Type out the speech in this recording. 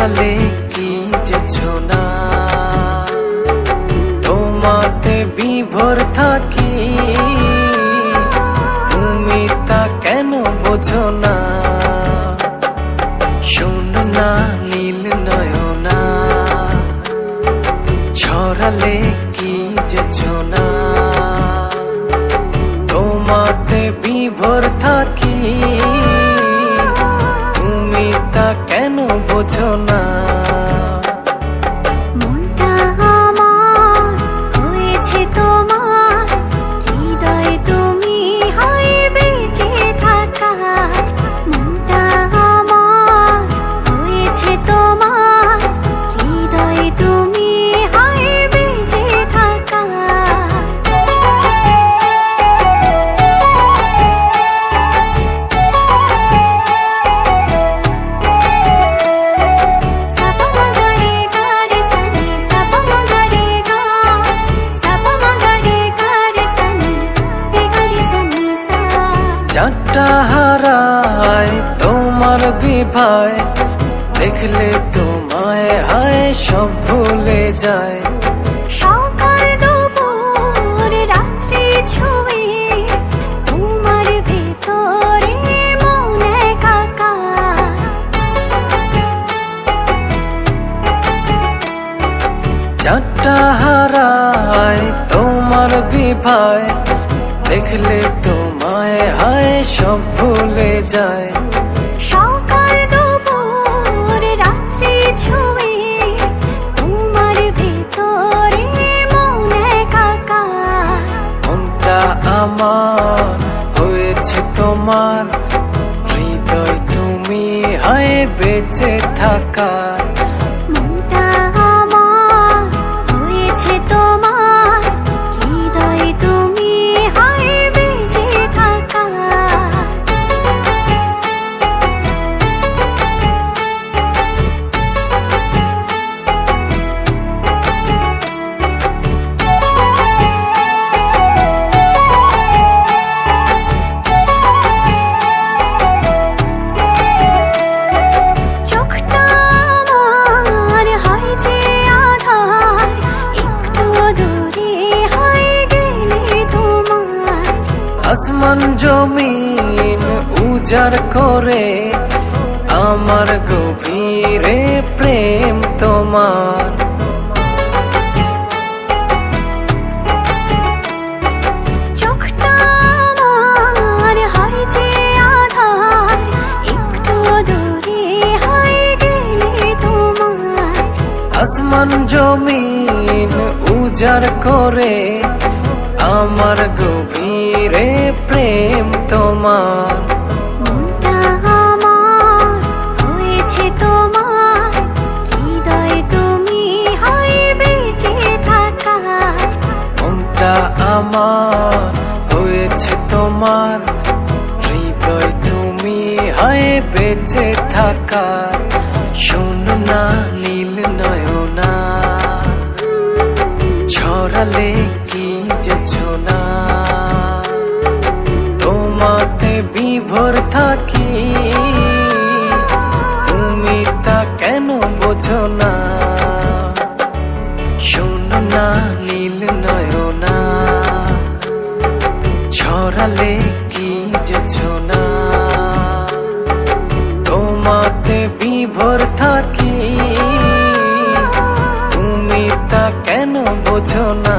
ছড়ালে কি যেছো না, তোমাতে বিভোর থাকি, তুমি তা কেন বোঝো না। শোনো না নীল নয়না, ছড়ালে কি যেছো না, তোমাতে বিভোর থাকি, তুমি তা কেন বোঝো না। মনটা আমার হয়েছে তোমার, হৃদয় তুমি হয় বেঁচে থাকার। মনটা আমার হয়েছে তোমার, হৃদয় তুমি হয় বেঁচে থাকার। চাঁদটা হারায় তোমার বিভায়, দেখলে তোমায় হায় সব ভুলে যায়। সকাল দুপুর রাত্রি ছুঁয়ে তোমার ভেতরে মন একাকার। চাঁদটা হারায় তোমার বিভায়, দেখলে তোমায় হায় সব ভুলে যায়। সকাল দুপুর রাত্রি ছুঁয়ে তোমার ভেতরে মন একাকার। মনটা আমার হয়েছে তোমার, হৃদয় তুমি হায় বেঁচে থাকার। মনটা আমার হয়েছে তোমার, হৃদয় তুমি হয় বেঁচে থাকার। চোখটা আমার হয় যে আধার, একটু দূরে হয় গেলে তোমার। আসমান জমিন উজাড় করে আমার গভীরে প্রেম তোমার। চোখটা আমার হয় যে আধার, একটু দূরে হয় গেলে তোমার। আসমান জমিন উজাড় করে আমার গভীরে প্রেম তোমার। মনটা আমার হয়েছে তোমার, হৃদয় তুমি হয় বেঁচে থাকার। মনটা আমার হয়েছে তোমার, হৃদয় তুমি হায় বেঁচে থাকার। শোনো না নীল নয়না, ছড়ালে কি যেছো না, তোমাতে বিভোর থাকি, তুমি তা কেন বোঝো না। শোনো না নীল নয়না, ছড়ালে কি যেছো না, তোমাতে বিভোর থাকি, তুমি তা কেন বোঝো না।